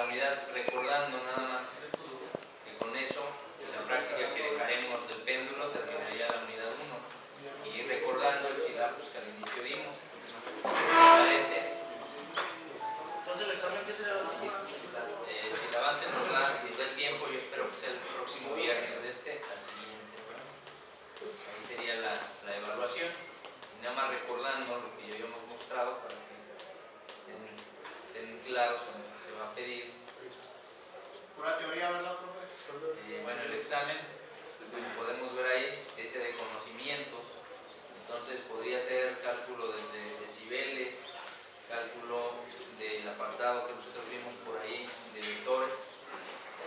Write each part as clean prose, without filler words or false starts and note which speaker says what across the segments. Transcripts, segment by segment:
Speaker 1: la unidad, recordando nada más que con eso, en la práctica que dejaremos del péndulo, terminaría la unidad 1. Y recordando el sílabus que al inicio dimos. ¿Me parece?
Speaker 2: Entonces, ¿el examen qué será?
Speaker 1: Si el avance nos da el tiempo, yo espero que sea el próximo viernes de este al siguiente. Ahí sería la evaluación. Y nada más recordando lo que ya habíamos mostrado para que estén claros en lo que se va a pedir.
Speaker 2: Pura teoría, ¿verdad, profe?
Speaker 1: Bueno, el examen, como podemos ver ahí, ese de conocimientos. Entonces podría ser cálculo de decibeles, cálculo del apartado que nosotros vimos por ahí de vectores.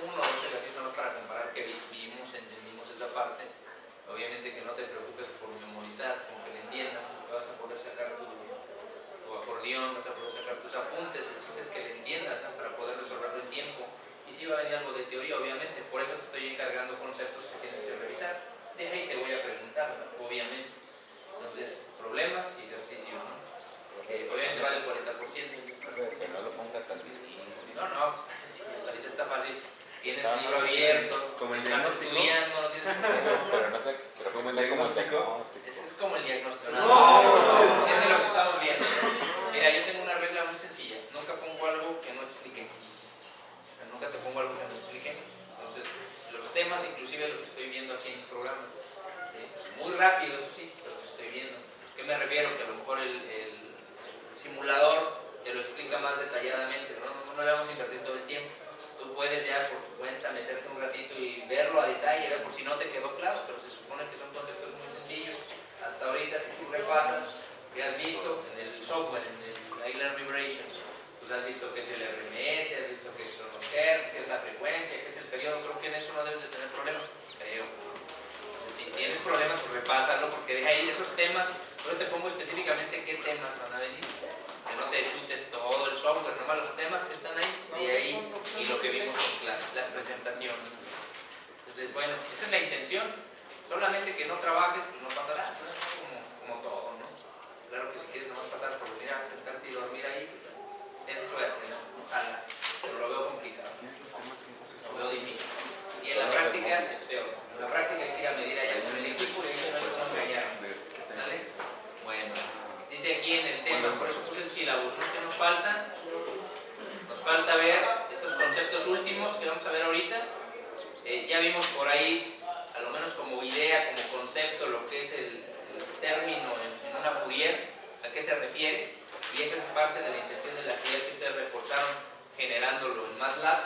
Speaker 1: Uno o dos ejercicios más para comparar que vimos, entendimos esa parte. Obviamente que no te preocupes por memorizar, con que le entiendas, vas a poder sacar tu acordeón, vas a poder sacar tus apuntes, el chiste es que le entiendas, ¿no? Para poder resolverlo en tiempo. Y sí va a venir algo de teoría, obviamente, por eso te estoy encargando conceptos que tienes que revisar. Deja y te voy a preguntar, ¿no? Obviamente. Entonces, problemas y ejercicios, ¿no? Obviamente vale el 40%.
Speaker 3: Que no lo pongas tan difícil.
Speaker 1: No, pues está sencillo, ahorita está fácil. Tienes el libro abierto,
Speaker 4: como el
Speaker 1: estás
Speaker 4: diagnóstico.
Speaker 1: estudiando, no tienes problema.
Speaker 3: Pero no sé, pero
Speaker 4: ¿Como el
Speaker 3: está
Speaker 4: diagnóstico?
Speaker 1: Ese es como el diagnóstico.
Speaker 4: No.
Speaker 1: Es de lo que estamos viendo. Mira, yo tengo una regla muy sencilla. Nunca pongo algo que no expliqué. O sea, nunca te pongo algo que no expliqué. Entonces, los temas inclusive los estoy viendo aquí en el programa. Muy rápido, eso sí, pero los estoy viendo. ¿Qué me refiero? Que a lo mejor el simulador te lo explica más detalladamente. No le vamos a invertir todo el tiempo. Tú puedes ya por tu cuenta meterte un ratito y verlo a detalle, por si no te quedó claro, pero se supone que son conceptos muy sencillos. Hasta ahorita, si tú repasas, que has visto en el software, en el iLearn Vibration, pues has visto qué es el RMS, has visto qué son los hertz, qué es la frecuencia, qué es el periodo. Creo que en eso no debes de tener problemas, creo. Entonces, si tienes problemas, pues repásalo, porque deja ahí esos temas. Yo te pongo específicamente qué temas van a venir. Que no te chutes todo el software, nomás los temas que están ahí, de ahí, y lo que vimos en las presentaciones. Entonces, bueno, esa es la intención. Solamente que no trabajes, pues no pasarás, ¿no? Como todo, ¿no? Claro que si quieres nomás pasar por venir a sentarte y dormir ahí, ten suerte, ¿no? Ojalá, pero lo veo complicado, lo veo difícil. Y en la práctica es peor. En la práctica hay que ir a medir allá con el equipo y ahí no hay que engañar. ¿Vale? Bueno. Dice aquí en el tema, por eso puse el sílabus, ¿no? ¿Qué nos falta? Nos falta ver estos conceptos últimos que vamos a ver ahorita. Ya vimos por ahí, a lo menos como idea, como concepto, lo que es el término en una Fourier, a qué se refiere, y esa es parte de la intención de la actividad que ustedes reportaron generándolo en MATLAB.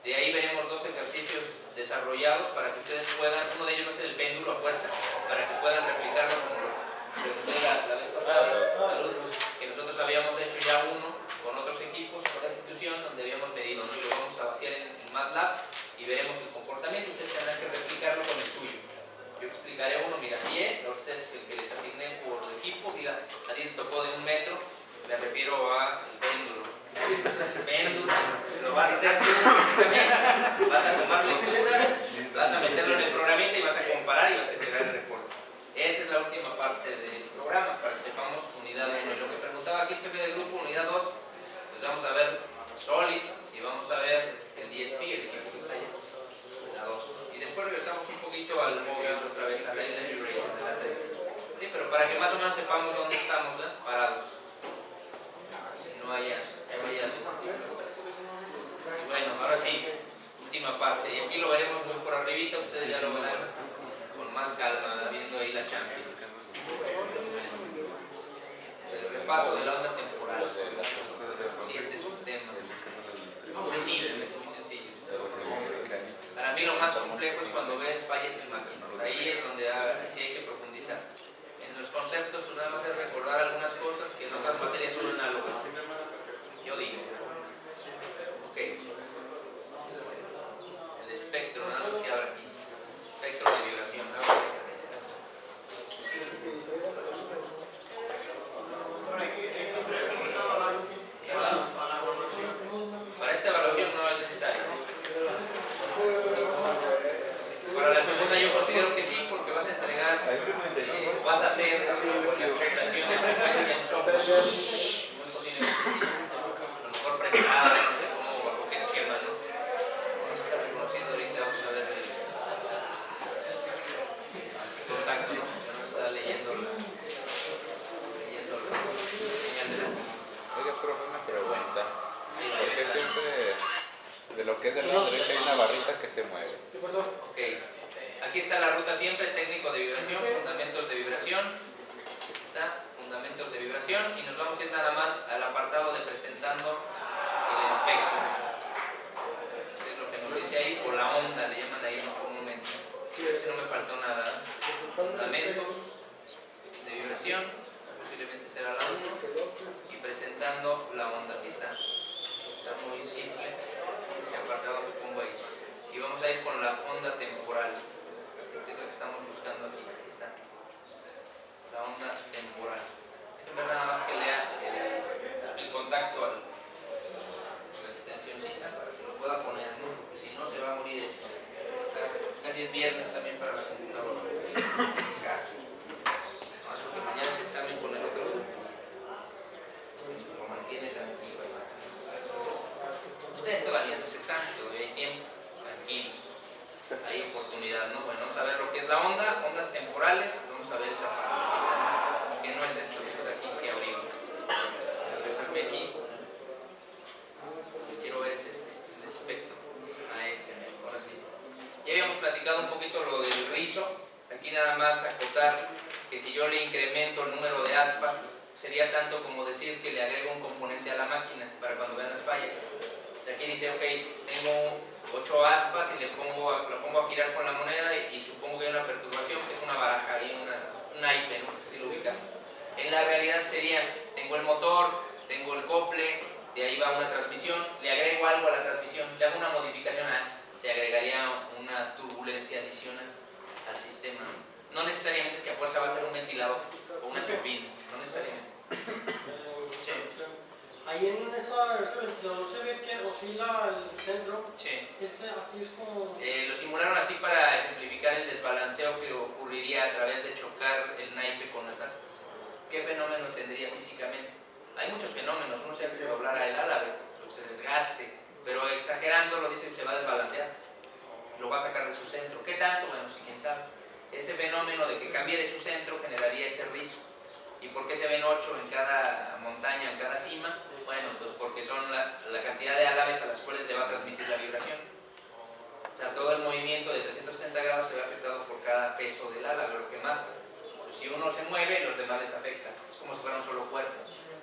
Speaker 1: De ahí veremos dos ejercicios desarrollados para que ustedes puedan, uno de ellos va a ser el péndulo a fuerza, para que puedan replicarlo como lo pregunté la vez pasada, que nosotros habíamos hecho ya uno con otros equipos, con otra institución, donde habíamos medido, ¿no? Y lo vamos a vaciar en MATLAB y veremos el comportamiento. Ustedes tendrán que replicarlo con el suyo. Yo explicaré uno, mira, así es, a ustedes el que les asigné por equipo, diga, a ti te tocó de 1 metro, me refiero al péndulo. El péndulo, lo vas a hacer tú específicamente, vas a tomar lecturas, vas a meterlo en el programita y vas a comparar y vas a entregar el reporte. Esa es la última parte del programa, para que sepamos unidad 1. Y lo que preguntaba aquí el jefe del grupo, unidad 2, pues vamos a ver Solid y vamos a ver el DSP, el equipo que está allá, la 2. Y después regresamos un poquito al Mobius otra vez, a la Vibration de la 3. Sí, pero para que más o menos sepamos dónde estamos, ¿no? Parados. No haya bueno, ahora sí, última parte. Y aquí lo veremos muy por arribita, ustedes ya lo verán con más calma, viendo ahí la Champions. El repaso de la onda temporal. 7 subtemas. Muy simples, muy sencillos. Para mí lo más complejo es cuando ves fallas en máquinas. Ahí es donde sí hay que profundizar. En los conceptos, pues nada más es recordar algunas cosas que en otras materias son análogas. Yo digo. Ok. El espectro, nada más que ahora aquí. Espectro de vibración.
Speaker 2: Hay que
Speaker 3: De lo que es de la derecha hay una barrita que se mueve.
Speaker 4: ¿Qué pasó?
Speaker 1: Ok. Aquí está la ruta siempre, técnico de vibración, fundamentos de vibración. Aquí está, fundamentos de vibración. Y nos vamos a ir nada más al apartado de presentando el espectro. Es lo que nos dice ahí, o la onda, le llaman ahí comúnmente. A ver si no me faltó nada. Fundamentos de vibración, posiblemente será la 1. Y presentando la onda. Aquí está. Está muy simple ese apartado que pongo ahí. Y vamos a ir con la onda temporal. Que es lo que estamos buscando aquí. Aquí está. La onda temporal. No es nada más que lea el contacto a la extensióncita para que lo pueda poner, ¿no? Porque si no se va a morir esto. Casi es viernes también para la computadora. Casi. Más que mañana es examen con el otro grupo. Lo mantiene tranquilo. Ustedes todavía no es examen, todavía hay tiempo. Tranquilos. Hay oportunidad, ¿no? Bueno, vamos a ver lo que es la onda, ondas temporales. Vamos a ver esa partecita, que no es esto que está aquí, que abrió. Regresarme aquí. Lo que quiero ver es este, el espectro. Ahora sí. Ya habíamos platicado un poquito lo del rizo. Aquí nada más acotar que si yo le incremento el número de aspas, sería tanto como decir que le agrego un componente a la máquina para cuando vean las fallas. De aquí dice, ok, tengo 8 aspas y lo pongo a girar con la moneda y supongo que hay una perturbación, que es una baraja y un naipe, ¿no? Si lo ubicamos. En la realidad sería, tengo el motor, tengo el cople, de ahí va una transmisión, le agrego algo a la transmisión, le hago una modificación, se agregaría una turbulencia adicional al sistema. No necesariamente es que a fuerza va a ser un ventilador o una turbina, no necesariamente. Sí.
Speaker 4: Ahí en ese ventilador se ve que oscila el centro.
Speaker 1: Sí.
Speaker 4: Así es como...
Speaker 1: Lo simularon así para ejemplificar el desbalanceo que ocurriría a través de chocar el naipe con las aspas. ¿Qué fenómeno tendría físicamente? Hay muchos fenómenos, uno sea que se doblara el álabe, o que se desgaste, pero exagerando lo dice que se va a desbalancear, lo va a sacar de su centro. ¿Qué tanto? Bueno, sí, quién sabe. Ese fenómeno de que cambie de su centro generaría ese rizo. ¿Y por qué se ven 8 en cada montaña, en cada cima? Bueno, pues porque son la cantidad de álabes a las cuales le va a transmitir la vibración. O sea, todo el movimiento de 360 grados se ve afectado por cada peso del álabe. Lo que más, pues si uno se mueve, los demás les afecta. Es como si fuera un solo cuerpo.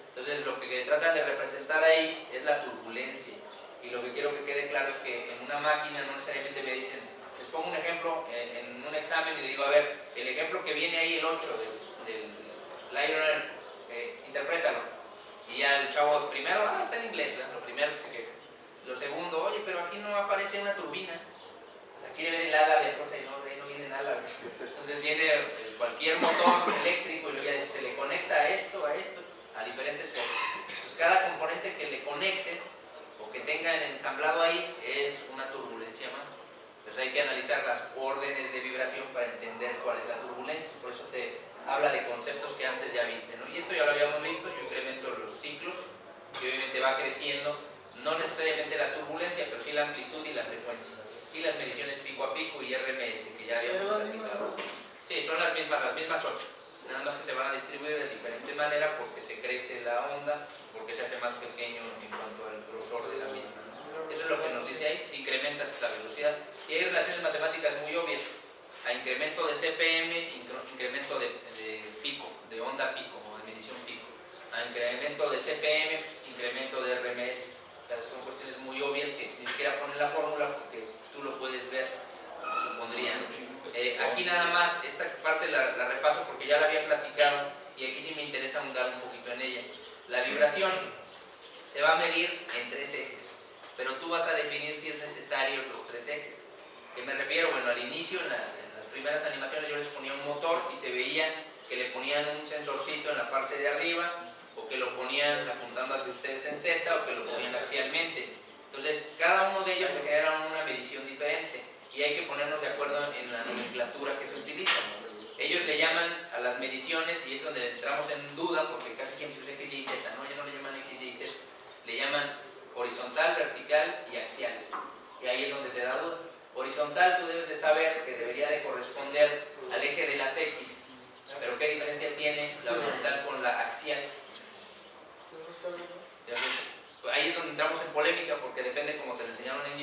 Speaker 1: Entonces, lo que tratan de representar ahí es la turbulencia. Y lo que quiero que quede claro es que en una máquina no necesariamente me dicen, les pongo un ejemplo en un examen y le digo, a ver, el ejemplo que viene ahí, el 8 del Lionel, interprétalo. Y ya el chavo primero, está en inglés, ¿verdad? Lo primero que se queja. Lo segundo, oye, pero aquí no aparece una turbina. Pues aquí debe ver el ala de fuerza y no vienen álabes. Entonces viene cualquier motor eléctrico y luego ya dice, se le conecta a esto, a diferentes cosas. Pues cada componente que le conectes o que tengan ensamblado ahí es una turbulencia más. Entonces hay que analizar las órdenes de vibración para entender cuál es la turbulencia. Por eso se habla de conceptos que antes ya viste, ¿no? Y esto ya lo habíamos visto, yo incremento los ciclos, que obviamente va creciendo, no necesariamente la turbulencia, pero sí la amplitud y la frecuencia. Y las mediciones pico a pico y RMS, que ya habíamos platicado. Sí, son las mismas 8, nada más que se van a distribuir de diferente manera porque se crece la onda, porque se hace más pequeño en cuanto al grosor de la misma, ¿no? Eso es lo que nos dice ahí, si incrementas la velocidad. Y hay relaciones matemáticas muy obvias. A incremento de CPM, incremento de pico, de onda pico o de medición pico. A incremento de CPM, incremento de RMS. O sea, son cuestiones muy obvias que ni siquiera ponen la fórmula porque tú lo puedes ver, supondría, ¿no? Aquí nada más, esta parte la repaso porque ya la había platicado y aquí sí me interesa ahondar un poquito en ella. La vibración se va a medir en 3 ejes, pero tú vas a definir si es necesario los 3 ejes. ¿Qué me refiero? Bueno, al inicio, en las primeras animaciones yo les ponía un motor y se veían que le ponían un sensorcito en la parte de arriba o que lo ponían apuntando hacia ustedes en Z o que lo ponían axialmente. Entonces, cada uno de ellos me genera una medición diferente y hay que ponernos de acuerdo en la nomenclatura que se utiliza. Ellos le llaman a las mediciones, y es donde entramos en duda porque casi siempre es X, Y, Z, ¿no? Ellos no le llaman X, Y, Z, le llaman horizontal, vertical y axial. Y ahí es donde te da duda. Horizontal tú debes de saber que debería de corresponder al eje de las X, pero ¿qué diferencia tiene la horizontal con la axial? Entonces, ahí es donde entramos en polémica porque depende como te lo enseñaron en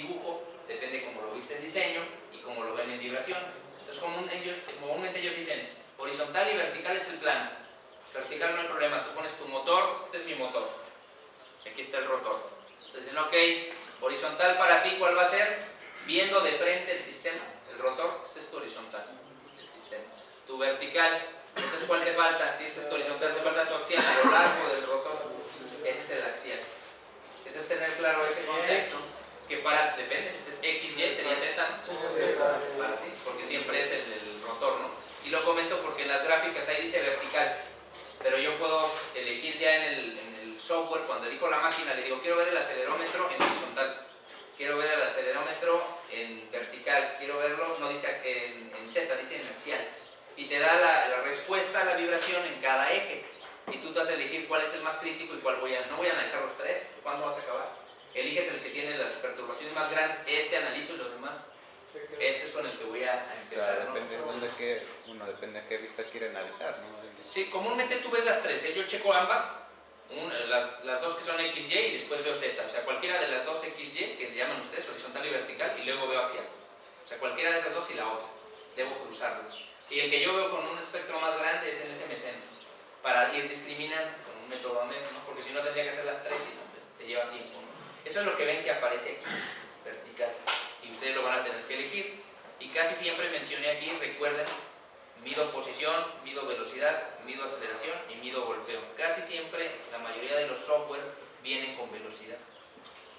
Speaker 1: ponen en vibraciones. Entonces comúnmente ellos dicen, horizontal y vertical es el plano. Vertical no hay problema, tú pones tu motor, este es mi motor. Aquí está el rotor. Entonces dicen, ok, horizontal para ti, ¿cuál va a ser? Viendo de frente el sistema, el rotor, este es tu horizontal, el sistema. Tu vertical, entonces ¿cuál te falta? Si este es tu horizontal, te falta tu axial, a lo largo del rotor. Ese es el axial. Entonces tener claro ese concepto, que depende, este es X, Y, sería Z, ¿no? Para ti, porque siempre es el rotor, ¿no? Y lo comento porque en las gráficas ahí dice vertical, pero yo puedo elegir ya en el software, cuando elijo la máquina, le digo, quiero ver el acelerómetro en horizontal, quiero ver el acelerómetro en vertical, quiero verlo, no dice en Z, dice en axial, y te da la respuesta a la vibración en cada eje, y tú te vas a elegir cuál es el más crítico y cuál no voy a analizar los tres, ¿cuándo vas a acabar? Eliges el que tiene las perturbaciones más grandes, analizo y los demás, este es con el que voy a empezar.
Speaker 3: O sea, depende de qué vista quiere analizar, ¿no?
Speaker 1: Sí, comúnmente tú ves las tres, yo checo ambas, las dos que son XY y después veo Z, o sea, cualquiera de las dos XY que le llaman ustedes, horizontal y vertical, y luego veo axial. O sea, cualquiera de esas dos y la otra, debo cruzarlas. Y el que yo veo con un espectro más grande es en ese mesentro, para ir discriminando con un método ameno, ¿no? Porque si no tendría que hacer las tres y no, te lleva tiempo, ¿no? Eso es lo que ven que aparece aquí, vertical, y ustedes lo van a tener que elegir. Y casi siempre mencioné aquí, recuerden, mido posición, mido velocidad, mido aceleración y mido golpeo. Casi siempre la mayoría de los software vienen con velocidad.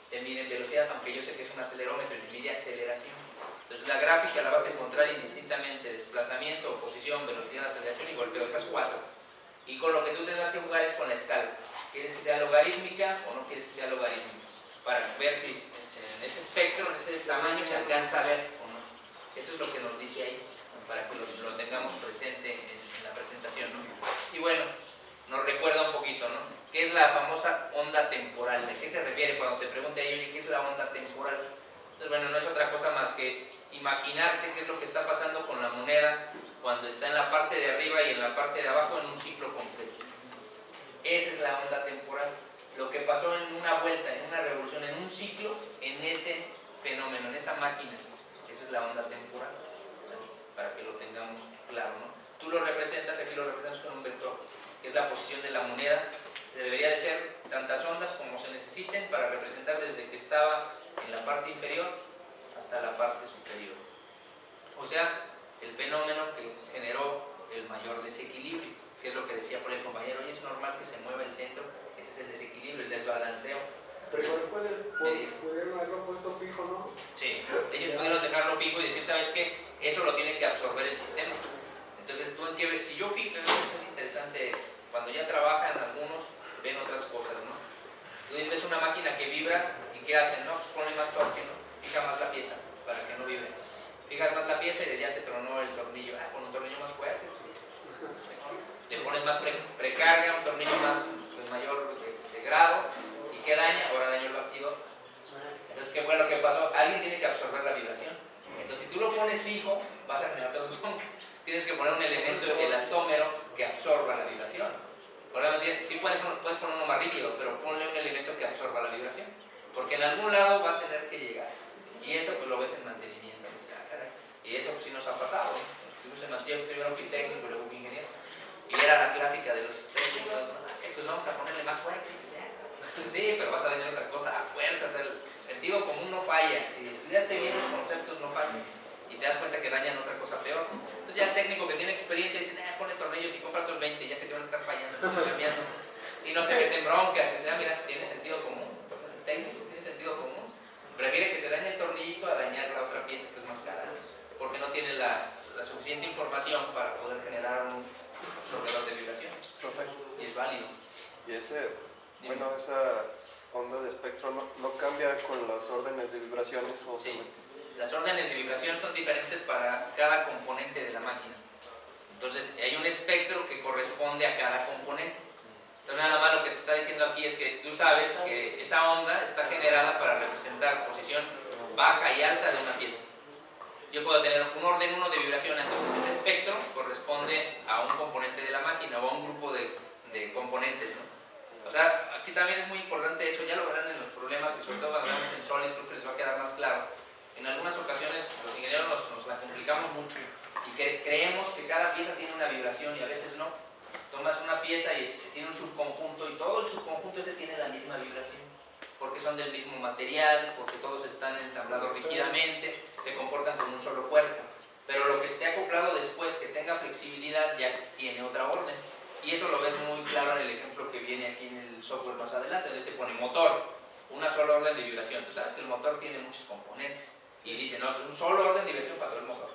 Speaker 1: Te miden velocidad, aunque yo sé que es un acelerómetro y te mide aceleración. Entonces la gráfica la vas a encontrar indistintamente: desplazamiento, posición, velocidad, aceleración y golpeo, esas cuatro. Y con lo que tú tendrás que jugar es con la escala. ¿Quieres que sea logarítmica o no quieres que sea logarítmica? Para ver si en ese espectro, en ese tamaño se alcanza a ver o no. Eso es lo que nos dice ahí, para que lo tengamos presente en la presentación, ¿no? Y bueno, nos recuerda un poquito, ¿no? ¿Qué es la famosa onda temporal? ¿De qué se refiere cuando te pregunte ahí qué es la onda temporal? Entonces, bueno, no es otra cosa más que imaginarte qué es lo que está pasando con la moneda cuando está en la parte de arriba y en la parte de abajo en un ciclo completo. Esa es la onda temporal. Lo que pasó en una vuelta, en una revolución, en un ciclo, en ese fenómeno, en esa máquina. Esa es la onda temporal, para que lo tengamos claro, ¿no? Tú lo representas, aquí lo representas con un vector, que es la posición de la moneda. Debería de ser tantas ondas como se necesiten para representar desde que estaba en la parte inferior hasta la parte superior. O sea, el fenómeno que generó el mayor desequilibrio, que es lo que decía por el compañero, oye, es normal que se mueva el centro, ese es el desequilibrio, el desbalanceo.
Speaker 5: Pero pudieron haberlo puesto fijo, ¿no?
Speaker 1: Sí, ellos pudieron dejarlo fijo y decir, ¿sabes qué? Eso lo tiene que absorber el sistema. Entonces, tú en qué ves, si yo fijo, es muy interesante, cuando ya trabajan algunos, ven otras cosas, ¿no? Tú ves una máquina que vibra y ¿qué hacen? No, pues ponle más torque, ¿no? Fija más la pieza para que no vibre. Fijas más la pieza y ya se tronó el tornillo. Ah, con un tornillo más fuerte. Sí. Le pones más precarga, un tornillo más de mayor grado. ¿Y qué daña? Ahora dañó el bastidor. Entonces, ¿qué fue lo que pasó? Alguien tiene que absorber la vibración. Entonces, si tú lo pones fijo, vas a generar otros broncas. Tienes que poner un elemento elastómero que absorba la vibración. Obviamente, sí puedes poner uno más rígido, pero ponle un elemento que absorba la vibración. Porque en algún lado va a tener que llegar. Y eso pues lo ves en mantenimiento. Y eso pues sí nos ha pasado. Estuvimos en mantenimiento, primero fui técnico y luego fui ingeniero. Y era la clásica de los técnicos, ¿no? Pues vamos a ponerle más fuerte. Sí, pero vas a dañar otra cosa a fuerzas. El sentido común no falla. Si estudiaste bien los conceptos, no fallan. Y te das cuenta que dañan otra cosa peor. Entonces ya el técnico que tiene experiencia dice, pone tornillos y compra otros 20, ya sé que van a estar fallando, cambiando. Y no se meten broncas. O sea, mira, tiene sentido común. Es técnico, tiene sentido común. Prefiere que se dañe el tornillito a dañar la otra pieza que es más cara, porque no tiene la suficiente información para poder generar un absorbedor de vibración. Y es válido.
Speaker 6: Y esa onda de espectro no cambia con las órdenes de vibraciones.
Speaker 1: Sí, las órdenes de vibración son diferentes para cada componente de la máquina. Entonces hay un espectro que corresponde a cada componente. Entonces nada más lo que te está diciendo aquí es que tú sabes que esa onda está generada para representar posición baja y alta de una pieza. Yo puedo tener un orden 1 de vibración, entonces ese espectro corresponde a un componente de la máquina o a un grupo de componentes, ¿no? O sea, aquí también es muy importante eso, ya lo verán en los problemas y sobre todo cuando veamos en Solid, creo que les va a quedar más claro. en algunas ocasiones los ingenieros nos la complicamos mucho y que creemos que cada pieza tiene una vibración y a veces no. Tomas una pieza y tiene un subconjunto y todo el subconjunto ese tiene la misma vibración, porque son del mismo material, porque todos están ensamblados rígidamente, se comportan como un solo cuerpo. Pero lo que esté acoplado después, que tenga flexibilidad, ya tiene otra orden. Y eso lo ves muy claro en el ejemplo que viene aquí en el software más adelante, donde te pone motor, una sola orden de vibración. Tú sabes que el motor tiene muchos componentes y dice, no, es un solo orden de vibración para todo el motor.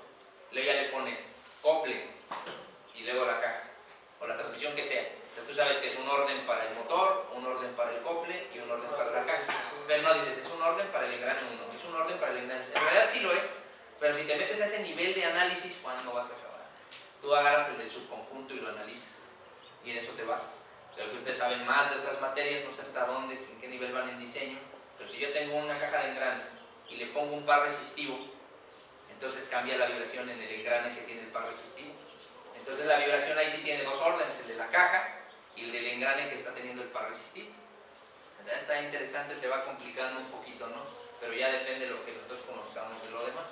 Speaker 1: Luego ya le pone cople y luego la caja o la transmisión que sea. Entonces tú sabes que es un orden para el motor, un orden para el cople y un orden para la caja. Pero no dices, es un orden para el engrane 1, es un orden para el engrane 2. En realidad sí lo es, pero si te metes a ese nivel de análisis, ¿cuándo vas a acabar? Tú agarras el del subconjunto y lo analizas y en eso te basas. Creo que ustedes saben más de otras materias, no sé hasta dónde, en qué nivel van en diseño, pero si yo tengo una caja de engranes y le pongo un par resistivo, entonces cambia la vibración en el engrane que tiene el par resistivo. Entonces la vibración ahí sí tiene dos órdenes, el de la caja y el del engrane que está teniendo el par resistivo. Entonces está interesante, se va complicando un poquito, ¿no? Pero ya depende de lo que nosotros conozcamos de lo demás.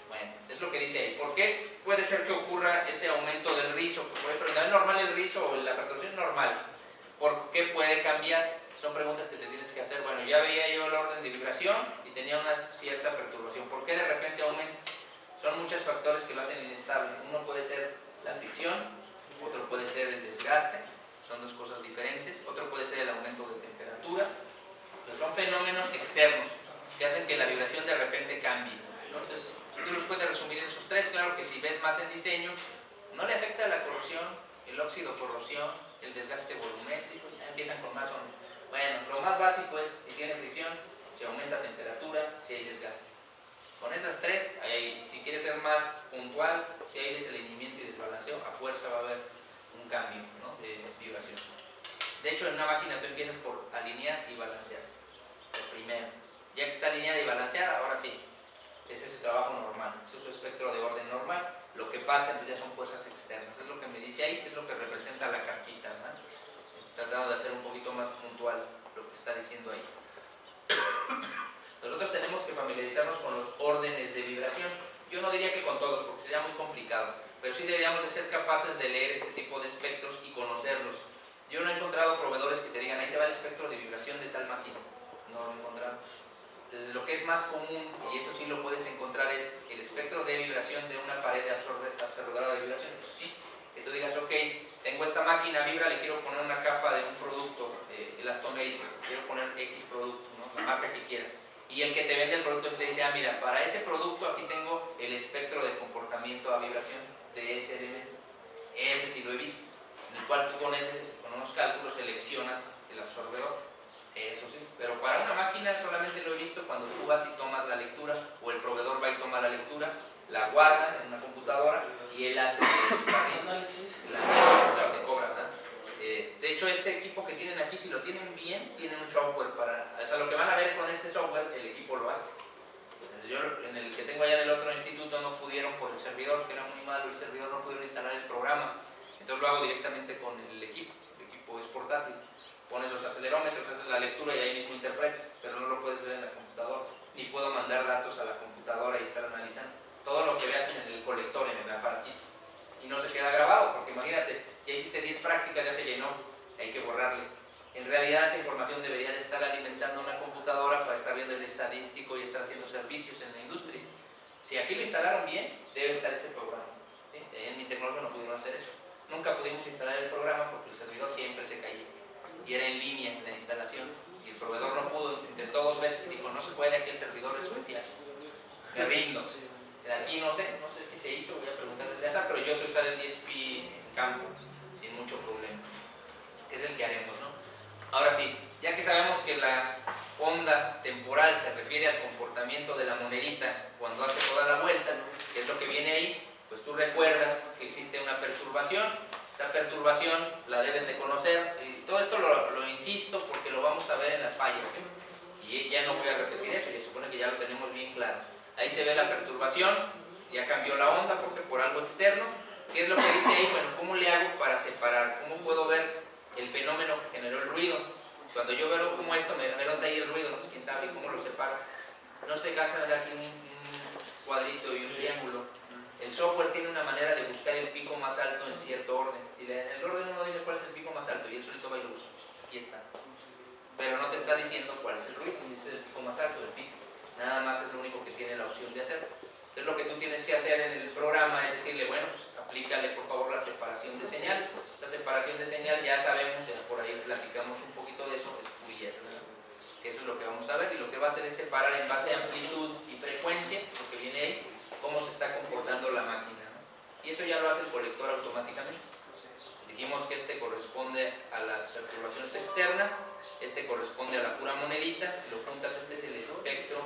Speaker 1: Bueno, es lo que dice ahí. ¿Por qué puede ser que ocurra ese aumento del rizo? Pero ¿es normal el rizo o la perturbación? Normal. ¿Por qué puede cambiar? Son preguntas que te tienes que hacer. Bueno, ya veía yo el orden de vibración y tenía una cierta perturbación. ¿Por qué de repente aumenta? Son muchos factores que lo hacen inestable. Uno puede ser la fricción, otro puede ser el desgaste, son dos cosas diferentes. Otro puede ser el aumento de temperatura. Pero son fenómenos externos que hacen que la vibración de repente cambie, ¿no? Entonces, tú los puedes resumir en esos tres. Claro que si ves más en diseño, no le afecta la corrosión, el óxido corrosión, el desgaste volumétrico, ya empiezan con más ondas. Bueno, lo más básico es si tiene fricción, si aumenta temperatura, si hay desgaste. Con esas tres, si quieres ser más puntual, si hay desalineamiento y desbalanceo, a fuerza va a haber un cambio, ¿no?, de vibración. De hecho, en una máquina tú empiezas por alinear y balancear. Lo primero. Ya que está alineada y balanceada, ahora sí, ese es su trabajo normal, ese es su espectro de orden normal. Lo que pasa entonces ya son fuerzas externas. Es lo que me dice ahí, es lo que representa la cartita, ¿no? Estoy tratando de hacer un poquito más puntual lo que está diciendo ahí. Nosotros tenemos que familiarizarnos con los órdenes de vibración. Yo no diría que con todos, porque sería muy complicado, pero sí deberíamos de ser capaces de leer este tipo de espectros y conocerlos. Yo no he encontrado proveedores que te digan, ahí te va el espectro de vibración de tal máquina. No lo he encontrado. Lo que es más común, y eso sí lo puedes encontrar, es el espectro de vibración de una pared de absorbedora de vibración. Eso sí, que tú digas, ok, tengo esta máquina, vibra, le quiero poner una capa de un producto, elastomérico, quiero poner X producto, ¿no?, la marca que quieras. Y el que te vende el producto te dice, ah, mira, para ese producto aquí tengo el espectro de comportamiento a vibración de ese elemento. Ese sí lo he visto, en el cual tú con unos cálculos seleccionas el absorbedor. Eso sí, pero para una máquina solamente lo he visto cuando tú vas y tomas la lectura, o el proveedor va y toma la lectura, la guarda en una computadora y él hace el análisis, claro, te cobra, ¿verdad? De hecho, este equipo que tienen aquí, si lo tienen bien, tiene un software para... O sea, lo que van a ver con este software, el equipo lo hace. Entonces, yo en el que tengo allá en el otro instituto no pudieron por el servidor, que era muy malo, el servidor no pudieron instalar el programa. Entonces lo hago directamente con el equipo es portátil. Pones los acelerómetros, haces la lectura y ahí mismo interpretas, pero no lo puedes ver en la computadora. Ni puedo mandar datos a la computadora y estar analizando. Todo lo que veas en el colector, en el aparatito. Y no se queda grabado, porque imagínate, ya hiciste 10 prácticas, ya se llenó, hay que borrarle. En realidad esa información debería de estar alimentando una computadora para estar viendo el estadístico y estar haciendo servicios en la industria. Si aquí lo instalaron bien, debe estar ese programa. ¿Sí? En mi tecnología no pudieron hacer eso. Nunca pudimos instalar el programa porque el servidor siempre se caía. Y era en línea la instalación. Y el proveedor no pudo, intentó 2 veces y dijo, no se puede, aquí el servidor es un fiasco. Me rindo. Aquí no sé si se hizo, voy a preguntarle a esa, pero yo sé usar el DSP en campo, sin mucho problema, que es el que haremos, ¿no? Ahora sí, ya que sabemos que la onda temporal se refiere al comportamiento de la monedita cuando hace toda la vuelta, ¿no?, que es lo que viene ahí, pues tú recuerdas que existe una perturbación. Esa perturbación la debes de conocer, y todo esto lo insisto porque lo vamos a ver en las fallas, ¿sí? Y ya no voy a repetir eso, ya supone que ya lo tenemos bien claro. Ahí se ve la perturbación, ya cambió la onda porque por algo externo. ¿Qué es lo que dice ahí? Bueno, ¿cómo le hago para separar? ¿Cómo puedo ver el fenómeno que generó el ruido? Cuando yo veo como esto, me nota ahí el ruido, ¿no? Pues quién sabe cómo lo separo. No se cansa de dar aquí un cuadrito y un triángulo. El software tiene una manera de buscar el pico más alto en cierto orden. Y en el orden uno dice cuál es el pico más alto y él solito va y lo busca. Aquí está. Pero no te está diciendo cuál es el ruido, si es el pico más alto, el pico. Nada más es lo único que tiene la opción de hacer. Entonces lo que tú tienes que hacer en el programa es decirle, bueno, pues aplícale por favor la separación de señal. Esa separación de señal ya sabemos, ya por ahí platicamos un poquito de eso, es Fourier, ¿verdad? Que eso es lo que vamos a ver, y lo que va a hacer es separar en base a amplitud y frecuencia, lo que viene ahí, cómo se está comportando la máquina, ¿no? Y eso ya lo hace el colector automáticamente. Dijimos que este corresponde a las perturbaciones externas, este corresponde a la pura monedita. Si lo juntas, este es el espectro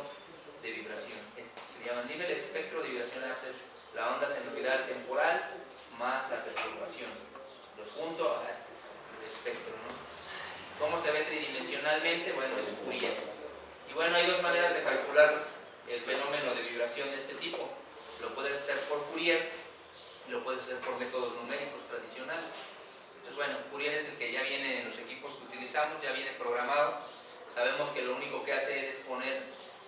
Speaker 1: de vibración. Le llaman, dime el espectro de vibración, es la onda senoidal temporal más la perturbación. Los junto, ese es el espectro, ¿no? ¿Cómo se ve tridimensionalmente? Bueno, es Fourier. Y bueno, hay dos maneras de calcular el fenómeno de vibración de este tipo. Lo puedes hacer por Fourier y lo puedes hacer por métodos numéricos tradicionales. Entonces, bueno, Fourier es el que ya viene en los equipos que utilizamos, ya viene programado. Sabemos que lo único que hace es poner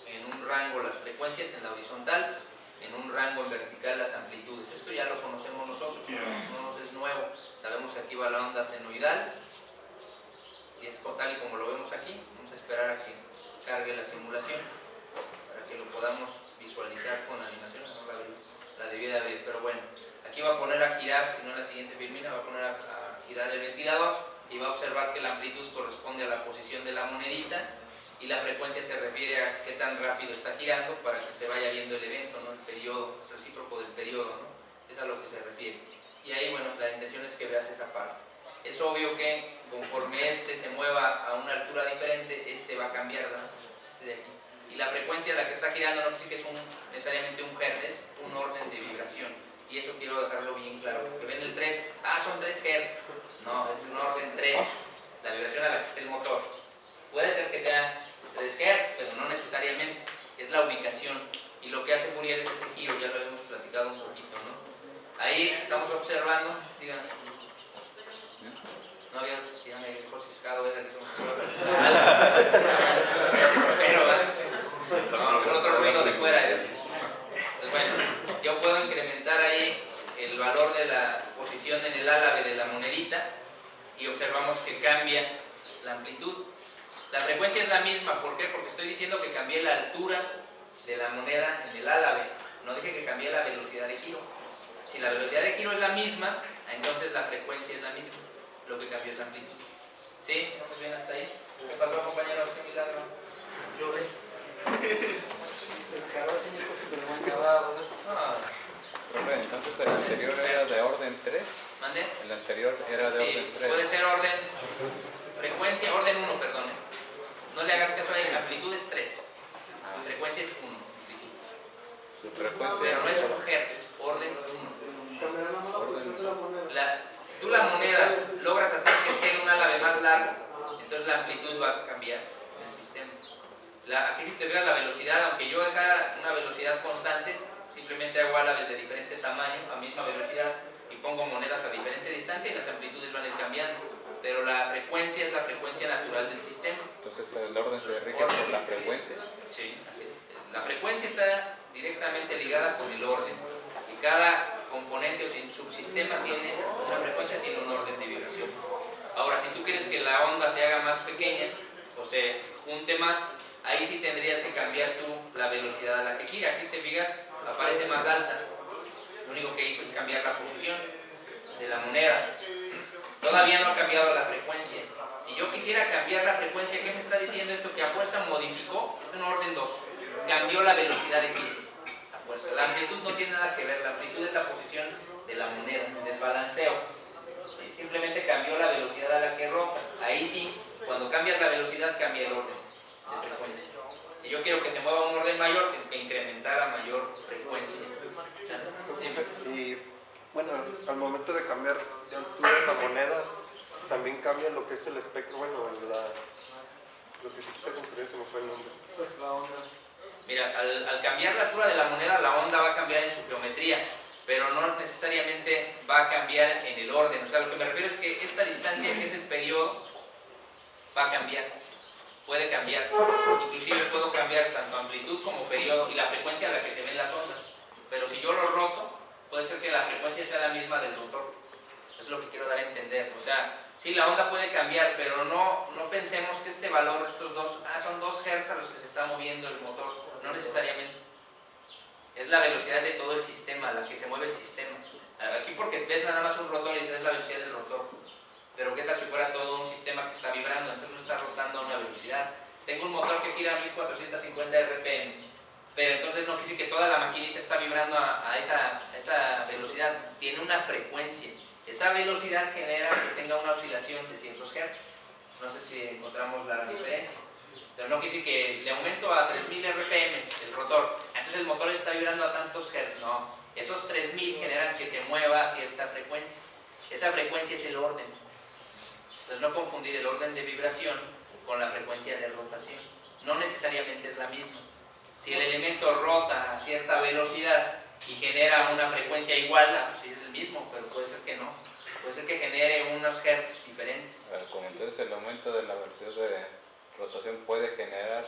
Speaker 1: en un rango las frecuencias en la horizontal, en un rango en vertical las amplitudes. Esto ya lo conocemos nosotros, no nos es nuevo. Sabemos que aquí va la onda senoidal y es tal y como lo vemos aquí. Vamos a esperar a que cargue la simulación para que lo podamos visualizar con animación. No la debí de abrir, pero bueno, aquí va a poner a girar, si no en la siguiente filmina, va a poner a girar el ventilador y va a observar que la amplitud corresponde a la posición de la monedita y la frecuencia se refiere a qué tan rápido está girando para que se vaya viendo el evento, ¿no? El periodo, recíproco del periodo, ¿no? Es a lo que se refiere. Y ahí, bueno, la intención es que veas esa parte. Es obvio que conforme este se mueva a una altura diferente, este va a cambiar, ¿no? Este de aquí. Y la frecuencia a la que está girando no quiere decir que es necesariamente un hertz, es un orden de vibración. Y eso quiero dejarlo bien claro, porque ven el 3, son 3 hertz. No, es un orden 3, la vibración a la que esté el motor. Puede ser que sea 3 hertz, pero no necesariamente, es la ubicación. Y lo que hace Fourier es ese giro, ya lo hemos platicado un poquito, ¿no? Ahí estamos observando, díganme. No había, si ya me dejó ciscado, pero con otro ruido de fuera. Pues bueno, yo puedo incrementar ahí el valor de la posición en el álave de la monedita y observamos que cambia la amplitud. La frecuencia es la misma, ¿por qué? Porque estoy diciendo que cambié la altura de la moneda en el álave, no dije que cambié la velocidad de giro. Si la velocidad de giro es la misma, entonces la frecuencia es la misma, lo que cambió es la amplitud. ¿Sí? ¿Estamos bien hasta ahí? ¿Qué pasó, compañeros? ¿Qué milagro? Yo ve.
Speaker 3: Profe, entonces el anterior era de orden 3.
Speaker 1: ¿Mande?
Speaker 3: El anterior era de orden 3.
Speaker 1: Puede ser orden, frecuencia, orden 1, perdón. No le hagas caso a él, la amplitud es 3. La frecuencia es 1.
Speaker 3: Su frecuencia.
Speaker 1: Pero no es un hertz, es orden 1.
Speaker 5: Cambiará nada más la posición de la moneda.
Speaker 1: Si tú la moneda logras hacer que esté en un álave más largo, entonces la amplitud va a cambiar en el sistema. Aquí si te fijas la velocidad, aunque yo dejara una velocidad constante, simplemente hago álaves de diferente tamaño a misma velocidad y pongo monedas a diferente distancia y las amplitudes van a ir cambiando. Pero la frecuencia es la frecuencia natural del sistema.
Speaker 3: Entonces el orden se rige por la frecuencia.
Speaker 1: Sí, así es. La frecuencia está directamente ligada con el orden. Y cada componente o subsistema tiene una frecuencia, tiene un orden de vibración. Ahora, si tú quieres que la onda se haga más pequeña o se junte más, ahí sí tendrías que cambiar tú la velocidad a la que gira. Aquí te fijas, aparece más alta. Lo único que hizo es cambiar la posición de la moneda. Todavía no ha cambiado la frecuencia. Si yo quisiera cambiar la frecuencia, ¿qué me está diciendo esto? Que a fuerza modificó, esto es un orden 2, cambió la velocidad de giro. A fuerza. La amplitud no tiene nada que ver, la amplitud es la posición de la moneda, el desbalanceo. Simplemente cambió la velocidad a la que rota. Ahí sí, cuando cambias la velocidad, cambia el orden de frecuencia. Si yo quiero que se mueva a un orden mayor, tengo que incrementar a mayor frecuencia.
Speaker 6: Y bueno, al momento de cambiar de altura la moneda, también cambia lo que es el espectro, bueno, lo que se quita conferencia, se me fue el nombre.
Speaker 1: Mira, al cambiar la altura de la moneda, la onda va a cambiar en su geometría, pero no necesariamente va a cambiar en el orden. O sea, lo que me refiero es que esta distancia, que es el periodo, va a cambiar. puede cambiar. Inclusive puedo cambiar tanto amplitud como periodo y la frecuencia a la que se ven las ondas. Pero si yo lo roto, puede ser que la frecuencia sea la misma del rotor. Eso es lo que quiero dar a entender. O sea, sí, la onda puede cambiar, pero no pensemos que este valor, estos dos, son 2 Hz a los que se está moviendo el motor. No necesariamente. Es la velocidad de todo el sistema, la que se mueve el sistema. Aquí porque ves nada más un rotor y dices es la velocidad del rotor. Pero qué tal si fuera todo un sistema que está vibrando, entonces no está rotando a una velocidad. Tengo un motor que gira a 1450 RPM, pero entonces no quiere decir que toda la maquinita está vibrando a esa velocidad. Tiene una frecuencia. Esa velocidad genera que tenga una oscilación de ciertos Hz. No sé si encontramos la diferencia. Pero no quiere decir que le aumento a 3000 RPM el rotor, entonces el motor está vibrando a tantos Hz. No, esos 3000 generan que se mueva a cierta frecuencia. Esa frecuencia es el orden. Entonces no confundir el orden de vibración con la frecuencia de rotación. No necesariamente es la misma. Si el elemento rota a cierta velocidad y genera una frecuencia igual, pues sí es el mismo, pero puede ser que no. Puede ser que genere unos Hz diferentes.
Speaker 3: Como entonces el aumento de la velocidad de rotación puede generar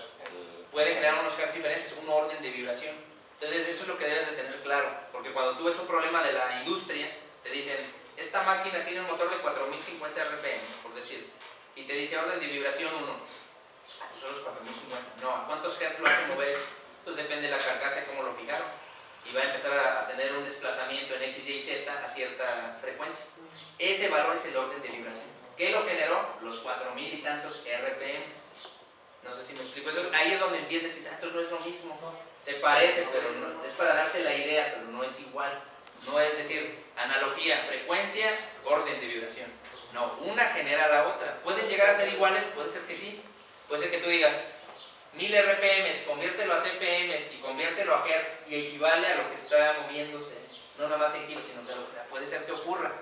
Speaker 1: unos Hz diferentes, un orden de vibración. Entonces eso es lo que debes de tener claro, porque cuando tú ves un problema de la industria, te dicen, esta máquina tiene un motor de 4050 RPM, por decir, y te dice orden de vibración 1. Pues son los 4050. No, ¿a cuántos Hz lo hace mover eso? Pues depende de la carcasa y cómo lo fijaron. Y va a empezar a tener un desplazamiento en X, Y, Z a cierta frecuencia. Ese valor es el orden de vibración. ¿Qué lo generó? Los 4000 y tantos RPM. No sé si me explico. Ahí es donde entiendes que esto no es lo mismo. Se parece, pero no, es para darte la idea, pero no es igual. No es decir, analogía, frecuencia, orden de vibración. No, una genera la otra. ¿Pueden llegar a ser iguales? Puede ser que sí. Puede ser que tú digas, 1000 RPM, conviértelo a CPM y conviértelo a Hz y equivale a lo que está moviéndose. No nada más en kilos, sino que puede ser que ocurra.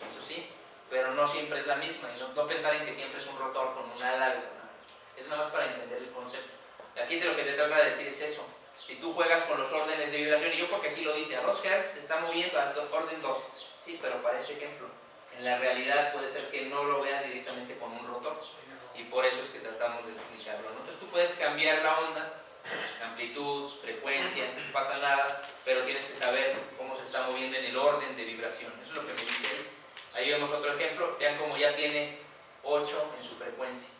Speaker 1: Eso sí, pero no siempre es la misma. Y no pensar en que siempre es un rotor con una larga. Eso nada más para entender el concepto. Aquí de lo que te trata de decir es eso. Si tú juegas con los órdenes de vibración, y yo porque aquí lo dice, a 2 Hz se está moviendo a orden 2. Sí, pero para este ejemplo, en la realidad puede ser que no lo veas directamente con un rotor. Y por eso es que tratamos de explicarlo, ¿no? Entonces tú puedes cambiar la onda, amplitud, frecuencia, no pasa nada, pero tienes que saber cómo se está moviendo en el orden de vibración. Eso es lo que me dice él. Ahí vemos otro ejemplo, vean cómo ya tiene 8 en su frecuencia.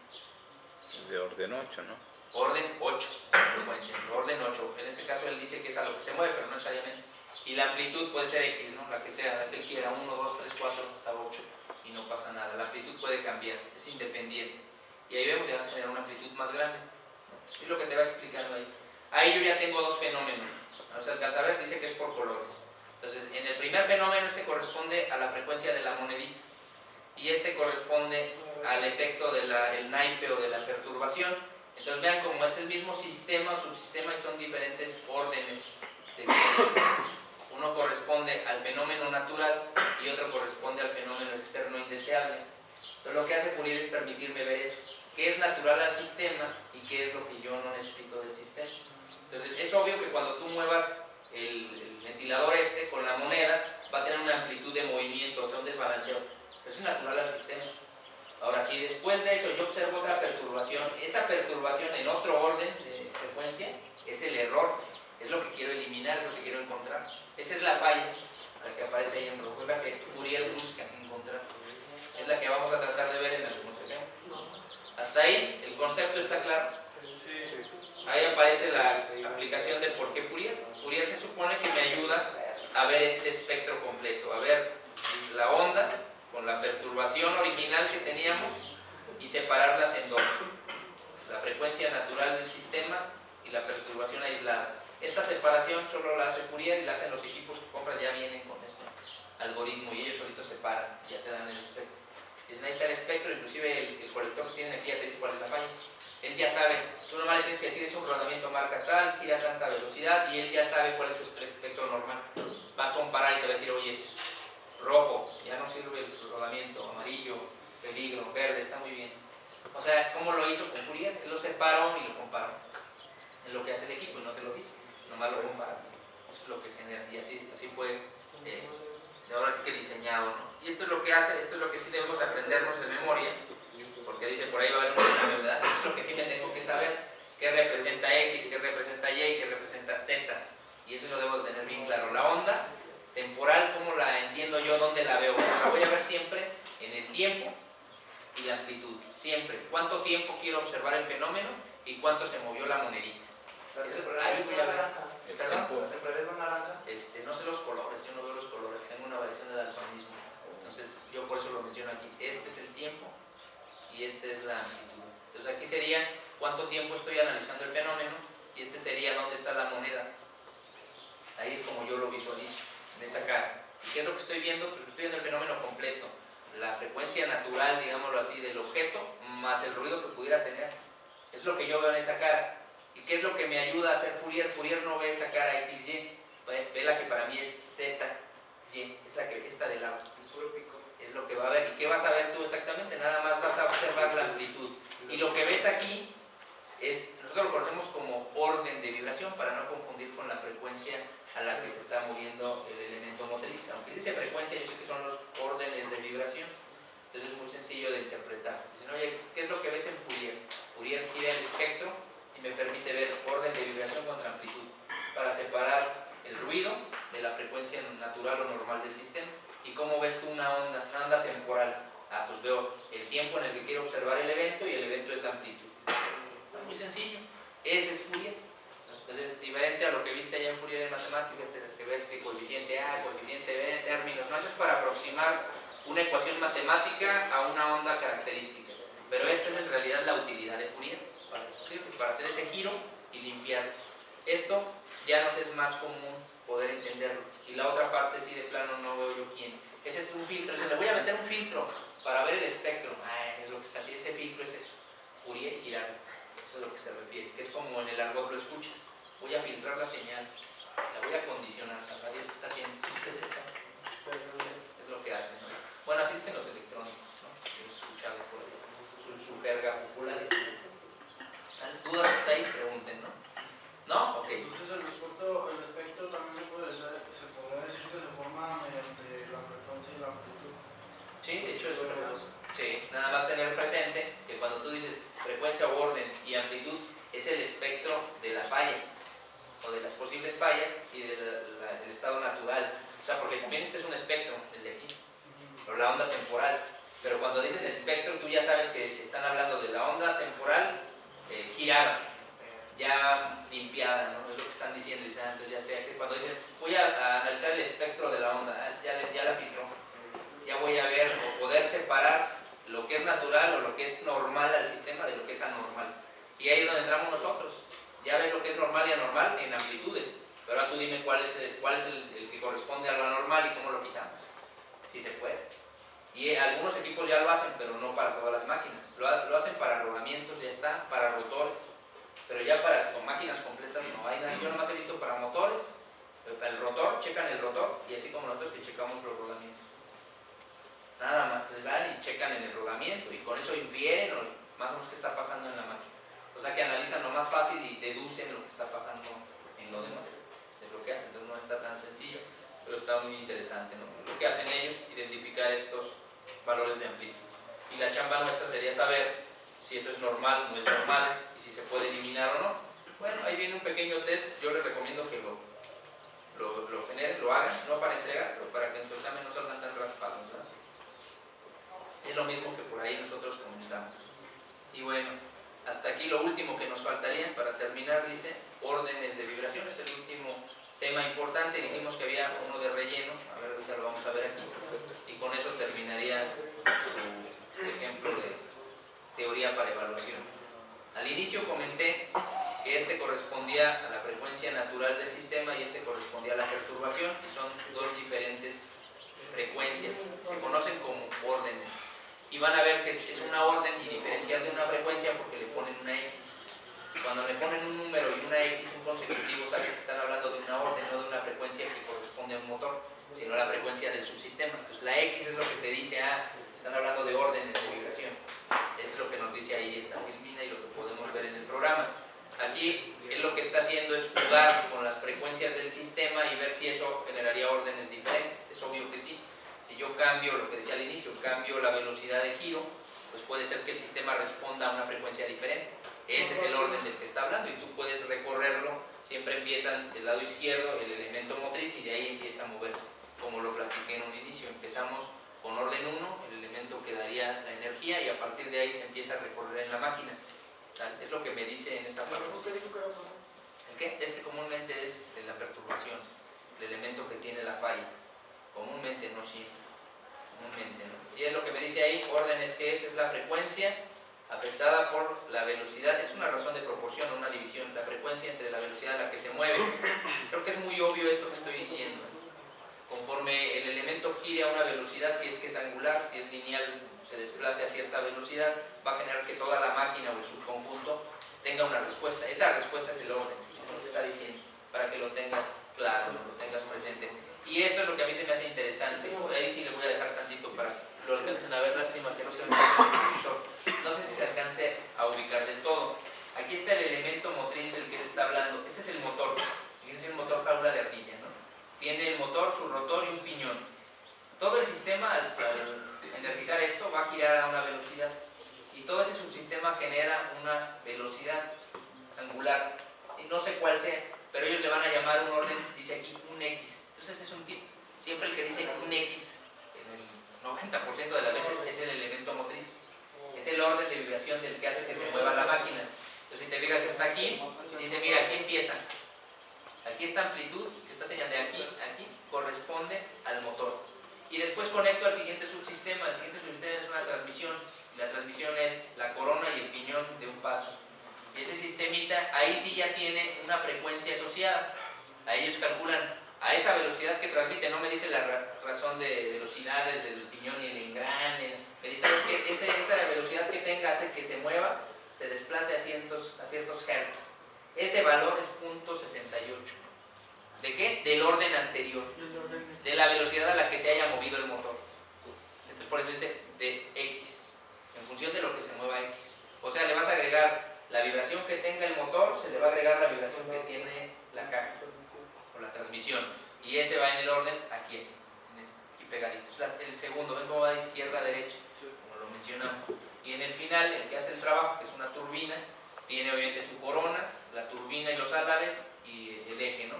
Speaker 3: de orden 8, ¿no?
Speaker 1: Orden 8, frecuencia, orden 8. En este caso él dice que es a lo que se mueve, pero no necesariamente. Y la amplitud puede ser X, ¿no? La que sea, la que él quiera, 1, 2, 3, 4, hasta 8. Y no pasa nada. La amplitud puede cambiar, es independiente. Y ahí vemos ya va a tener una amplitud más grande. Es lo que te va explicando ahí. Ahí yo ya tengo 2 fenómenos. No se alcanza a ver, dice que es por colores. Entonces, en el primer fenómeno este corresponde a la frecuencia de la monedita. Y este corresponde al efecto del naipe o de la perturbación. Entonces vean cómo es el mismo sistema o subsistema y son diferentes órdenes de vibración. Uno corresponde al fenómeno natural y otro corresponde al fenómeno externo indeseable. Entonces lo que hace Fourier es permitirme ver eso. ¿Qué es natural al sistema y qué es lo que yo no necesito del sistema? Entonces es obvio que cuando tú muevas el ventilador con la moneda, va a tener una amplitud de movimiento, o sea, un desbalanceo. Pero eso es natural al sistema. Ahora, si después de eso yo observo otra perturbación, esa perturbación en otro orden de frecuencia es el error, es lo que quiero eliminar, es lo que quiero encontrar. Esa es la falla, la que aparece ahí en rojo, es la que Fourier busca encontrar. Es la que vamos a tratar de ver en algunos ejemplos. Hasta ahí, el concepto está claro. Ahí aparece la aplicación de por qué Fourier. Fourier se supone que me ayuda a ver este espectro completo, a ver la onda con la perturbación original que teníamos y separarlas en dos: la frecuencia natural del sistema y la perturbación aislada. Esta separación solo la hace Fourier y la hacen los equipos que compras, ya vienen con ese algoritmo y ellos solitos separan, ya te dan el espectro. Dicen, ahí está el espectro, inclusive el colector que tienen aquí ya te dice cuál es la falla. Él ya sabe, tú nomás le tienes que decir es un rodamiento marca tal, gira a tanta velocidad y él ya sabe cuál es su espectro normal. Va a comparar y te va a decir, oye, rojo, ya no sirve el rodamiento, amarillo, peligro, verde, está muy bien. O sea, ¿cómo lo hizo con Fourier? Él lo separó y lo comparó. Es lo que hace el equipo y no te lo dice, nomás lo compara. Eso es lo que genera, y así fue ahora sí que diseñado, ¿no? Y esto es lo que hace, esto es lo que sí debemos aprendernos de memoria, Porque dice por ahí va a haber un examen, ¿verdad? Es lo que sí me tengo que saber, qué representa X, qué representa Y, qué representa Z. Y eso lo debo tener bien claro. La onda temporal, ¿cómo la entiendo yo? ¿Dónde la veo? La voy a ver siempre en el tiempo y la amplitud. Siempre. ¿Cuánto tiempo quiero observar el fenómeno y cuánto se movió la monedita? Ahí voy a ver. ¿Perdón? No sé los colores, yo no veo los colores, tengo una variación de daltonismo. Entonces yo por eso lo menciono aquí. Este es el tiempo y este es la amplitud. Entonces aquí sería cuánto tiempo estoy analizando el fenómeno y este sería dónde está la moneda. Ahí es como yo lo visualizo, en esa cara. ¿Y qué es lo que estoy viendo? Pues estoy viendo el fenómeno completo. La frecuencia natural, digámoslo así, del objeto, más el ruido que pudiera tener. Es lo que yo veo en esa cara. ¿Y qué es lo que me ayuda a hacer Fourier? Fourier no ve esa cara XY, ve la que para mí es ZY, esta del lado. Es lo que va a ver. ¿Y qué vas a ver tú exactamente? Nada más vas a observar la amplitud. Y lo que ves aquí es, nosotros lo conocemos como orden de vibración, para no confundir con la frecuencia a la que se está moviendo el elemento motriz. Aunque dice frecuencia, yo sé que son los órdenes de vibración. Entonces es muy sencillo de interpretar. Dicen, oye, ¿qué es lo que ves en Fourier? Fourier gira el espectro y me permite ver orden de vibración contra amplitud, para separar el ruido de la frecuencia natural o normal del sistema. ¿Y cómo ves tú una onda temporal? Ah, pues veo el tiempo en el que quiero observar el evento y el evento es la amplitud. Está muy sencillo. Ese es Fourier. Entonces, diferente a lo que viste allá en Fourier en matemáticas, en el que ves que coeficiente A, coeficiente B, términos, no, eso es para aproximar una ecuación matemática a una onda característica. Pero esta es en realidad la utilidad de Fourier, para eso sirve, para hacer ese giro y limpiar. Esto ya nos es más común poder entenderlo. Y la otra parte, sí, de plano no veo yo quién. Ese es un filtro, le voy a meter un filtro para ver el espectro. Es lo que está así, ese filtro es eso, Fourier y girar. Eso es lo que se refiere, que es como en el argot lo escuchas. Voy a filtrar la señal, la voy a condicionar, sabrá Dios qué está haciendo. ¿Qué es eso? Es lo que hacen, ¿no? Bueno, así dicen los electrónicos, ¿no? Yo he escuchado por ahí su jerga popular. ¿Dudas que está ahí? Pregunten, ¿no? ¿No? Ok.
Speaker 2: Entonces el espectro también se podría decir que se forma mediante la frecuencia y la amplitud.
Speaker 1: Sí, de hecho es una cosa. Sí, nada más tener presente que cuando tú dices frecuencia o orden y amplitud, es el espectro de la falla o de las posibles fallas y del estado natural. O sea, porque también este es un espectro, el de aquí, o la onda temporal. Pero cuando dicen espectro, tú ya sabes que están hablando de la onda temporal girada, ya limpiada, ¿no? Es lo que están diciendo. Y entonces ya sé que cuando dicen, voy a analizar el espectro de la onda, ya la filtró. Ya voy a ver o poder separar lo que es natural o lo que es normal al sistema de lo que es anormal. Y ahí es donde entramos nosotros. Ya ves lo que es normal y anormal en amplitudes. Pero ahora tú dime cuál es el que corresponde a lo anormal y cómo lo quitamos. Si se puede. Y algunos equipos ya lo hacen, pero no para todas las máquinas. Lo hacen para rodamientos, ya está, para rotores. Pero ya con máquinas completas no hay nada. Yo nomás he visto para motores, para el rotor, checan el rotor y así como nosotros que checamos los rodamientos. Nada más, les van y checan en el rodamiento y con eso infieren más o menos qué está pasando en la máquina. O sea que analizan lo más fácil y deducen lo que está pasando en lo demás. Es lo que hacen, entonces no está tan sencillo, pero está muy interesante, ¿no? Lo que hacen ellos, identificar estos valores de amplitud. Y la chamba nuestra sería saber si eso es normal, no es normal, y si se puede eliminar o no. Bueno, ahí viene un pequeño test, yo les recomiendo que lo generen, lo hagan, no para entregar, pero para que en su examen no salgan tan raspados, ¿verdad? Es lo mismo que por ahí nosotros comentamos. Y bueno, hasta aquí lo último que nos faltaría para terminar, dice, órdenes de vibración, es el último tema importante. Dijimos que había uno de relleno, a ver, ahorita lo vamos a ver aquí, y con eso terminaría su ejemplo de teoría para evaluación. Al inicio comenté que este correspondía a la frecuencia natural del sistema y este correspondía a la perturbación, y son dos diferentes frecuencias, se conocen como órdenes. Y van a ver que es una orden y diferenciar de una frecuencia porque le ponen una X. Cuando le ponen un número y una X, un consecutivo, sabes que están hablando de una orden, no de una frecuencia que corresponde a un motor, sino a la frecuencia del subsistema. Entonces la X es lo que te dice, están hablando de órdenes de vibración. Es lo que nos dice ahí esa filmina y lo que podemos ver en el programa. Aquí él lo que está haciendo es jugar con las frecuencias del sistema y ver si eso generaría órdenes diferentes. Es obvio que sí. Si yo cambio, lo que decía al inicio, cambio la velocidad de giro, pues puede ser que el sistema responda a una frecuencia diferente. Ese es el orden del que está hablando y tú puedes recorrerlo. Siempre empiezan del lado izquierdo el elemento motriz y de ahí empieza a moverse, como lo platiqué en un inicio. Empezamos con orden 1, el elemento que daría la energía, y a partir de ahí se empieza a recorrer en la máquina. ¿Tal? Es lo que me dice en esa parte. ¿El qué? Es que comúnmente es la perturbación, el elemento que tiene la falla. Comúnmente, no siempre. Comúnmente, ¿no? Y es lo que me dice ahí, orden es que esa es la frecuencia afectada por la velocidad. Es una razón de proporción, una división, la frecuencia entre la velocidad a la que se mueve. Creo que es muy obvio esto que estoy diciendo. Conforme el elemento gire a una velocidad, si es que es angular, si es lineal, se desplace a cierta velocidad, va a generar que toda la máquina o el subconjunto tenga una respuesta. Esa respuesta es el orden, es lo que está diciendo, para que lo tengas claro, lo tengas presente. Y esto es lo que a mí se me hace interesante. Ahí sí le voy a dejar tantito para que lo alcancen a ver. Lástima que no se vea el monitor. No sé si se alcance a ubicar del todo. Aquí está el elemento motriz del que él está hablando. Este es el motor. Fíjense, el motor jaula de ardilla, ¿no? Tiene el motor, su rotor y un piñón. Todo el sistema, al energizar esto, va a girar a una velocidad. Y todo ese subsistema genera una velocidad angular. Y no sé cuál sea, pero ellos le van a llamar un orden, dice aquí, un X. Entonces es un tip. Siempre el que dice un X, en el 90% de las veces es el elemento motriz. Es el orden de vibración del que hace que se mueva la máquina. Entonces si te fijas, está aquí, y dice, mira, aquí empieza. Aquí esta amplitud, que está señalando de aquí a aquí, corresponde al motor. Y después conecto al siguiente subsistema. El siguiente subsistema es una transmisión. Y la transmisión es la corona y el piñón de un paso. Y ese sistemita, ahí sí ya tiene una frecuencia asociada. Ahí ellos calculan a esa velocidad que transmite. No me dice la razón de velocidades del piñón y el engrane. Me dice, ¿sabes qué? Esa velocidad que tenga hace que se mueva, se desplace a ciertos hertz. Ese valor es 0.68. ¿De qué? Del orden anterior. De la velocidad a la que se haya movido el motor. Entonces por eso dice de X. En función de lo que se mueva X. O sea, le vas a agregar la vibración que tenga el motor, se le va a agregar la vibración que tiene la caja o la transmisión. Y ese va en el orden, aquí es, aquí pegaditos. El segundo, ven cómo va de izquierda a derecha, como lo mencionamos. Y en el final, el que hace el trabajo, que es una turbina, tiene obviamente su corona, la turbina y los álabes y el eje, ¿no?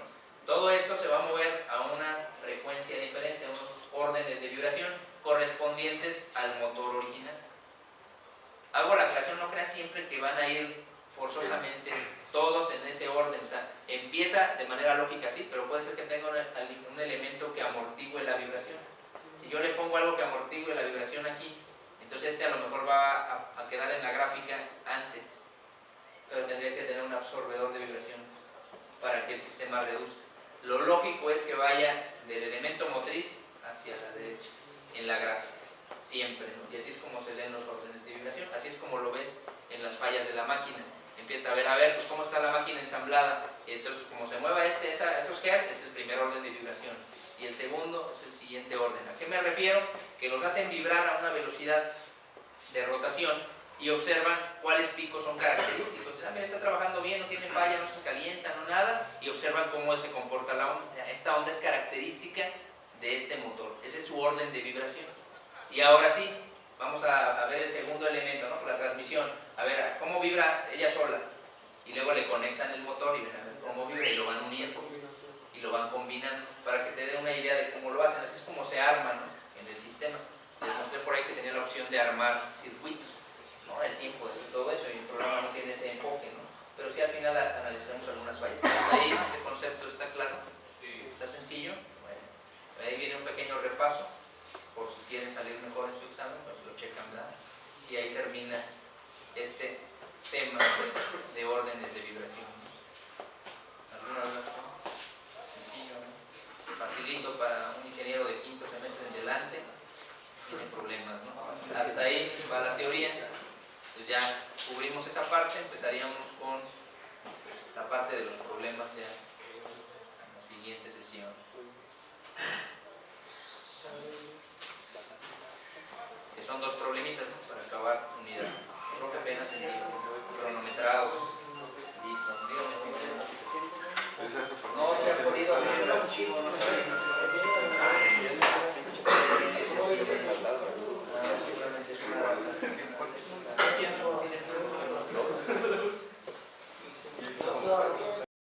Speaker 1: Todo esto se va a mover a una frecuencia diferente, a unos órdenes de vibración correspondientes al motor original. Hago la aclaración, no creas siempre que van a ir forzosamente todos en ese orden, o sea, empieza de manera lógica sí, pero puede ser que tenga un elemento que amortigue la vibración. Si yo le pongo algo que amortigue la vibración aquí, entonces este a lo mejor va a quedar en la gráfica antes, pero tendría que tener un absorbedor de vibraciones para que el sistema reduzca. Lo lógico es que vaya del elemento motriz hacia la derecha, en la gráfica, siempre, ¿no? Y así es como se leen los órdenes de vibración, así es como lo ves en las fallas de la máquina. Empieza a ver, pues cómo está la máquina ensamblada, y entonces como se mueva esos hertz, es el primer orden de vibración, y el segundo es el siguiente orden. ¿A qué me refiero? Que los hacen vibrar a una velocidad de rotación y observan cuáles picos son característicos. Mira, está trabajando bien, no tiene falla, no se calienta, no nada, y observan cómo se comporta la onda. Esta onda es característica de este motor, ese es su orden de vibración. Y ahora sí, vamos a ver el segundo elemento, ¿no? Por la transmisión. A ver, cómo vibra ella sola. Y luego le conectan el motor y ven a ver cómo vibra y lo van uniendo y lo van combinando para que te dé una idea de cómo lo hacen. Así es como se arma, ¿no? En el sistema. Les mostré por ahí que tenía la opción de armar circuitos, ¿no? El tiempo de todo eso, y el programa no tiene ese enfoque, ¿no? Pero sí al final analizaremos algunas fallas. Ahí ese concepto está claro, está sencillo. Bueno, ahí viene un pequeño repaso por si quieren salir mejor en su examen, pues lo checan, ¿verdad? Y ahí termina este tema de órdenes de vibración. ¿Alguna duda? Sencillo, ¿no? Facilito para un ingeniero de quinto semestre en delante, tiene problemas, ¿no? Hasta ahí va la teoría. Entonces ya cubrimos esa parte, empezaríamos con la parte de los problemas ya en la siguiente sesión. Que son dos problemitas, ¿no? Para acabar unidad. Creo que apenas en tiempo cronometrados. Listo. Dígame. No,